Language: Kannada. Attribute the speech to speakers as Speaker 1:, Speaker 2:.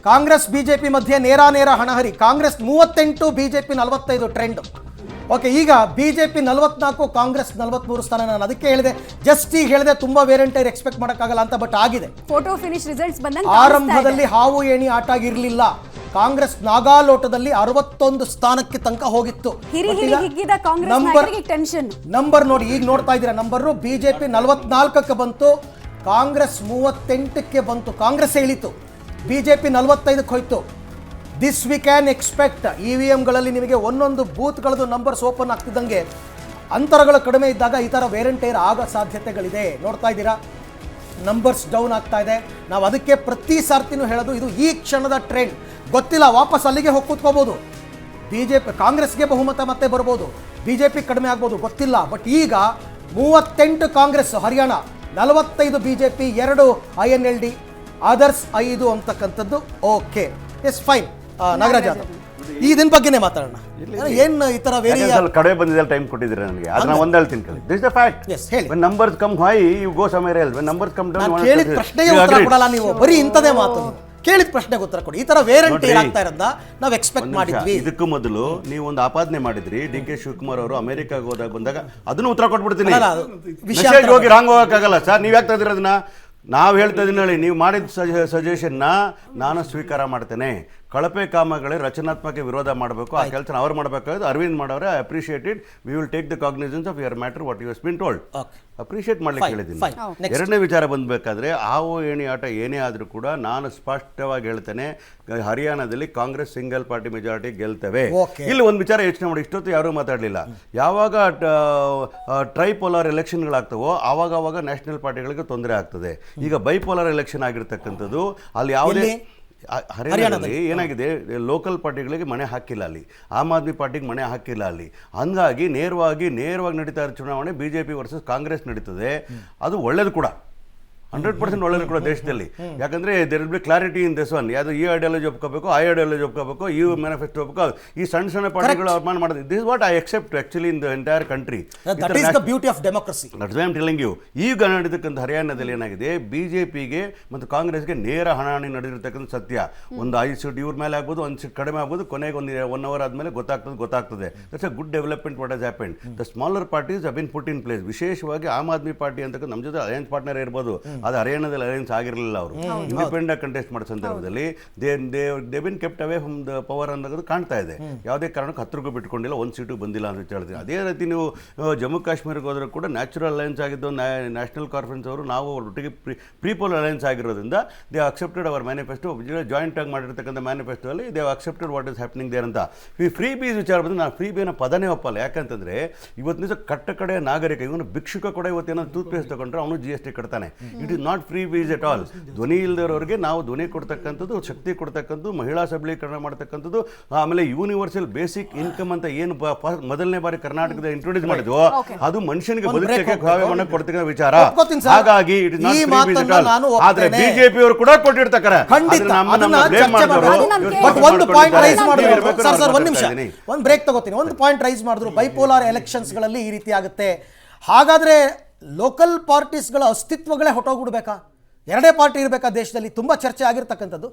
Speaker 1: ಕಾಂಗ್ರೆಸ್ ಬಿಜೆಪಿ ಮಧ್ಯೆ ನೇರ ಹಣಹರಿ. Congress 38, BJP 45 trend. ಓಕೆ, ಈಗ ಬಿಜೆಪಿ 44, ಕಾಂಗ್ರೆಸ್ 43 ಸ್ಥಾನ. ನಾನು ಅದಕ್ಕೆ ಹೇಳಿದೆ, ಜಸ್ಟ್ ಈಗ ಹೇಳಿದೆ, ತುಂಬಾ ವೇರಿಯಂಟ್ ಎಕ್ಸ್ಪೆಕ್ಟ್ ಮಾಡೋಕ್ಕಾಗಲ್ಲ ಅಂತ, ಬಟ್ ಆಗಿದೆ.
Speaker 2: ಫೋಟೋ ಫಿನಿಶ್ ರಿಸಲ್ಟ್ಸ್ ಬಂದಂಗೆ
Speaker 1: ಆರಂಭದಲ್ಲಿ ಹಾವು ಏಣಿ ಆಟ ಆಗಿರಲಿಲ್ಲ. ಕಾಂಗ್ರೆಸ್ ನಾಗಾಲೋಟದಲ್ಲಿ 61 ಸ್ಥಾನಕ್ಕೆ ತನಕ ಹೋಗಿತ್ತು. ನಂಬರ್ ನೋಡಿ, ಈಗ ನೋಡ್ತಾ ಇದ್ದೀರಾ ನಂಬರ್. ಬಿಜೆಪಿ 44ಕ್ಕೆ ಬಂತು, ಕಾಂಗ್ರೆಸ್ 38ಕ್ಕೆ ಬಂತು. ಕಾಂಗ್ರೆಸ್ ಇಳಿತು, ಬಿಜೆಪಿ 45ಕ್ಕೆ ಹೋಯ್ತು. This we can expect. EVMಗಳಲ್ಲಿ ನಿಮಗೆ ಒಂದೊಂದು ಬೂತ್ಗಳದ್ದು ನಂಬರ್ಸ್ ಓಪನ್ ಆಗ್ತಿದ್ದಂಗೆ ಅಂತರಗಳು ಕಡಿಮೆ ಇದ್ದಾಗ ಈ ಥರ ವೇರಿಯಂಟೇರ್ ಆಗೋ ಸಾಧ್ಯತೆಗಳಿದೆ. ನೋಡ್ತಾ ಇದ್ದೀರಾ, ನಂಬರ್ಸ್ ಡೌನ್ ಆಗ್ತಾ ಇದೆ. ನಾವು ಅದಕ್ಕೆ ಪ್ರತಿ ಸಾರ್ತಿನೂ ಹೇಳೋದು, ಇದು ಈ ಕ್ಷಣದ ಟ್ರೆಂಡ್. ಗೊತ್ತಿಲ್ಲ, ವಾಪಸ್ ಅಲ್ಲಿಗೆ ಹೋಗಿ ಕೂತ್ಕೋಬೋದು. ಬಿಜೆಪಿ ಕಾಂಗ್ರೆಸ್ಗೆ ಬಹುಮತ ಮತ್ತೆ ಬರ್ಬೋದು, ಬಿಜೆಪಿ ಕಡಿಮೆ ಆಗ್ಬೋದು, ಗೊತ್ತಿಲ್ಲ. ಬಟ್ ಈಗ 38 Congress Haryana, 45 BJP, 2 INLD, others 5 ಅಂತಕ್ಕಂಥದ್ದು. Okay, S fine. Nagaraj Yadav, ಇದನ್ ಬಗ್ಗೆನೇ ಮಾತಾಡೋಣ. ಏನ್ ಈ ತರ
Speaker 3: ಕಡೆ ಬಂದಿದೆ ಟೈಮ್ ಕೊಟ್ಟಿದ್ರೆ ನನಗೆ, ಅದನ್ನ ಒಂದ್ ಹೇಳ್ತೀನಿ ಕೇಳಿ. This the fact. When numbers come high you go somewhere else. When numbers come down,
Speaker 1: ಕೇಳಿದ ಪ್ರಶ್ನೆಗೆ ಉತ್ತರ ಕೊಡಲ್ಲ ನೀವು, ಬರೀ ಇಂಥದೇ ಮಾತು. ಕೇಳಿದ ಪ್ರಶ್ನೆಗೆ ಉತ್ತರ ಕೊಡಿ. ಈ ತರ ವೇರಿಯಂಟ್ ಆಗ್ತಾ ಇರೋದನ್ನ ನಾವು ಎಕ್ಸ್ಪೆಕ್ಟ್ ಮಾಡಿದ್ವಿ.
Speaker 3: ಇದಕ್ಕೂ ಮೊದಲು ನೀವು ಒಂದು ಆಪಾದನೆ ಮಾಡಿದ್ರಿ, DK ಶಿವಕುಮಾರ್ ಅವರು ಅಮೆರಿಕಾಗೆ ಹೋದಾಗ ಬಂದಾಗ, ಅದನ್ನು ಉತ್ತರ ಕೊಟ್ಬಿಡ್ತೀನಿ. ಹೋಗಿ ರಾಂಗ್ ಹೋಗಕ್ಕಾಗಲ್ಲ ಸರ್. ನೀವ್ ಯಾಕೆ ತೆಗೆದಿರ ಅದನ್ನ? ನಾವು ಹೇಳ್ತಾ ಇದೀನಿ ಹೇಳಿ, ನೀವು ಮಾಡಿದ ಸಜೆಷನ್ನ ನಾನು ಸ್ವೀಕಾರ ಮಾಡ್ತೇನೆ. ಕಳಪೆ ಕಾಮಗಳೇ ರಚನಾತ್ಮಕ ವಿರೋಧ ಮಾಡಬೇಕು, ಆ ಕೆಲಸ ಅವ್ರು ಮಾಡಬೇಕಾದ್ರೆ ಅರವಿಂದ್ ಮಾಡವ್ರೆ. I appreciate it. We will take the cognisance of your matter what you has been told. Appreciate ಮಾಡ್ಲಿಕ್ಕೆ ಹೇಳಿದ್ದೀನಿ. ಎರಡನೇ ವಿಚಾರ ಬಂದಬೇಕಾದ್ರೆ, ಹಾವು ಏಣಿ ಆಟ ಏನೇ ಆದರೂ ಕೂಡ ನಾನು ಸ್ಪಷ್ಟವಾಗಿ ಹೇಳ್ತೇನೆ, ಹರಿಯಾಣದಲ್ಲಿ ಕಾಂಗ್ರೆಸ್ ಸಿಂಗಲ್ ಪಾರ್ಟಿ ಮೆಜಾರಿಟಿ ಗೆಲ್ತವೆ. ಇಲ್ಲಿ ಒಂದು ವಿಚಾರ ಯೋಚನೆ ಮಾಡಿ, ಇಷ್ಟೊತ್ತು ಯಾರೂ ಮಾತಾಡಲಿಲ್ಲ. ಯಾವಾಗ ಟ್ರೈಪೋಲಾರ್ ಎಲೆಕ್ಷನ್ಗಳಾಗ್ತವೋ ಆವಾಗ ನ್ಯಾಷನಲ್ ಪಾರ್ಟಿಗಳಿಗೆ ತೊಂದರೆ ಆಗ್ತದೆ. ಈಗ ಬೈಪೋಲಾರ್ ಎಲೆಕ್ಷನ್ ಆಗಿರ್ತಕ್ಕಂಥದ್ದು, ಅಲ್ಲಿ ಯಾವುದೇ ಹರಿಯಾಣದಲ್ಲಿ ಏನಾಗಿದೆ, ಲೋಕಲ್ ಪಾರ್ಟಿಗಳಿಗೆ ಮಣೆ ಹಾಕಿಲ್ಲ, ಅಲ್ಲಿ ಆಮ್ ಆದ್ಮಿ ಪಾರ್ಟಿಗೆ ಮಣೆ ಹಾಕಿಲ್ಲ ಅಲ್ಲಿ. ಹಂಗಾಗಿ ನೇರವಾಗಿ ನಡೀತಾ ಇರೋ ಚುನಾವಣೆ BJP ವರ್ಸಸ್ ಕಾಂಗ್ರೆಸ್ ನಡೀತದೆ. ಅದು ಒಳ್ಳೇದು ಕೂಡ, 100% ಒಳ್ಳೆಯದು ಕೂಡ ದೇಶದಲ್ಲಿ. ಯಾಕಂದ್ರೆ there will be clarity in this one. ಯಾವುದು ಈ ಐಡಿಯಾಲಜಿ ಒಪ್ಕೋಬೇಕು, ಆ ಐಡಿಯಾಲಜಿ ಒಪ್ಕೋಬೇಕು, ಈ ಮ್ಯಾನಿಫೆಸ್ಟೋ ಒಪ್ಕೋ. ಈ ಸಣ್ಣ ಪಾರ್ಟಿಗಳು ಅವಮಾನ ಮಾಡೋದು, this what I accept actually in the entire country.
Speaker 1: That is the beauty of democracy.
Speaker 3: That's why I am telling you. ಈಗ ನಡೆದಕ್ಕಂಥ ಹರಿಯಾಣದಲ್ಲಿ ಏನಾಗಿದೆ, BJPಗೆ ಮತ್ತು ಕಾಂಗ್ರೆಸ್ಗೆ ನೇರ ಹಣಾಹಣಿ ನಡೆದಿರ್ತಕ್ಕಂಥ ಸತ್ಯ. ಒಂದು 5 ಸೀಟ್ ಇವ್ರ ಮೇಲೆ ಆಗ್ಬೋದು, 1 ಸೀಟ್ ಕಡಿಮೆ ಆಗ್ಬೋದು, ಕೊನೆಗೆ ಒಂದು 1 ಅವರ್ ಆದಮೇಲೆ ಗೊತ್ತಾಗ್ತದೆ. That's a good development what has happened. The smaller parties have been put in place. ವಿಶೇಷವಾಗಿ ಆಮ್ ಆದ್ಮಿ ಪಾರ್ಟಿ ಅಂತಕ್ಕ ನಮ್ಮ ಜೊತೆ ಅಲಯನ್ಸ್ ಪಾರ್ಟ್ನರ್ ಇರ್ಬೋದು, ಅದು ಹರಿಯಾಣದಲ್ಲಿ ಅಲಯನ್ಸ್ ಆಗಿರಲಿಲ್ಲ. ಅವರು ಇಂಡಿಪೆಂಡೆಂಟ್ ಕಂಟೆಸ್ಟ್ ಮಾಡೋ ಸಂದರ್ಭದಲ್ಲಿ they bin kept away from the power ಅನ್ನೋದು ಕಾಣ್ತಾ ಇದೆ. ಯಾವುದೇ ಕಾರಣಕ್ಕೆ ಹತ್ತಿರಕ್ಕೂ ಬಿಟ್ಕೊಂಡಿಲ್ಲ, 1 ಸೀಟು ಬಂದಿಲ್ಲ ಅಂತ ಹೇಳ್ತೀವಿ. ಅದೇ ರೀತಿ ನೀವು ಜಮ್ಮು ಕಾಶ್ಮೀರಕ್ಕೆ ಹೋದರೂ ಕೂಡ ನ್ಯಾಚುರಲ್ ಅಲಯನ್ಸ್ ಆಗಿದ್ದು ನ್ಯಾಷನಲ್ ಕಾನ್ಫರೆನ್ಸ್ ಅವರು ನಾವು ಒಟ್ಟಿಗೆ ಪ್ರೀಪೋಲ್ ಅಲಯನ್ಸ್ ಆಗಿರೋದ್ರಿಂದ they accepted our manifesto. Joint ಆಗಿ ಮಾಡಿರ್ತಕ್ಕಂಥ ಮ್ಯಾನಿಫೆಸ್ಟೋ ಅಲ್ಲಿ they accepted what is happening there ಅಂತ. ಈ ಫ್ರೀ ಬೀಸ್ ವಿಚಾರ ಬಂದು ನಾನು ಫ್ರೀ ಬೀನ ಪದನೇ ಒಪ್ಪಲ್ಲ. ಯಾಕಂತಂದ್ರೆ ಇವತ್ತು ನಿಜ ಕಟ್ಟಕಡೆಯ ನಾಗರಿಕ, ಇವನು ಭಿಕ್ಷುಕ ಕೂಡ ಇವತ್ತೇನೋ ಟೂತ್ ಪೇಸ್ಟ್ ತಗೊಂಡ್ರೆ ಅವನು GST ಕಟ್ತಾನೆ. It is not freebies at all. ಧ್ವನಿ ಇಲ್ದವರಿಗೆ ನಾವು ಧ್ವನಿ ಕೊಡ್ತಕ್ಕಂಥದ್ದು, ಶಕ್ತಿ ಕೊಡ್ತಕ್ಕಂಥದ್ದು, ಮಹಿಳಾ ಸಬಲೀಕರಣ ಮಾಡ್ತಕ್ಕಂಥದ್ದು, ಆಮೇಲೆ ಯೂನಿವರ್ಸಲ್ ಬೇಸಿಕ್ ಇನ್ಕಮ್ ಅಂತ ಏನು ಮೊದಲನೇ ಬಾರಿ ಕರ್ನಾಟಕದ ಇಂಟ್ರೊಡ್ಯೂಸ್ ಮಾಡಿದ್ವು, ಅದು ಮನುಷ್ಯನಿಗೆ ಬದುಕಕ್ಕೆ ಕಾವ್ಯವನ್ನು ಕೊಡ್ತಕ್ಕಂಥ ವಿಚಾರ. ಹಾಗಾಗಿ it is not freebies at all. ಆದ್ರೆ BJP ಅವರು ಕೂಡ ಕೊಟ್ಟಿರ್ತಾರೆ.
Speaker 1: ಒಂದು ಬ್ರೇಕ್ ತಗೋತೀನಿ. ಒಂದು ಪಾಯಿಂಟ್ ರೈಸ್ ಮಾಡಿದ್ರು, ಬೈಪೋಲಾರ್ ಎಲೆಕ್ಷನ್ಸ್ಗಳಲ್ಲಿ ಈ ರೀತಿ ಆಗುತ್ತೆ. ಹಾಗಾದ್ರೆ ಲೋಕಲ್ ಪಾರ್ಟೀಸ್ಗಳ ಅಸ್ತಿತ್ವಗಳೇ ಹೊಟ್ಟೋಗ್ಬಿಡ್ಬೇಕಾ? ಎರಡೇ ಪಾರ್ಟಿ ಇರಬೇಕಾ ದೇಶದಲ್ಲಿ? ತುಂಬಾ ಚರ್ಚೆ ಆಗಿರ್ತಕ್ಕಂಥದ್ದು.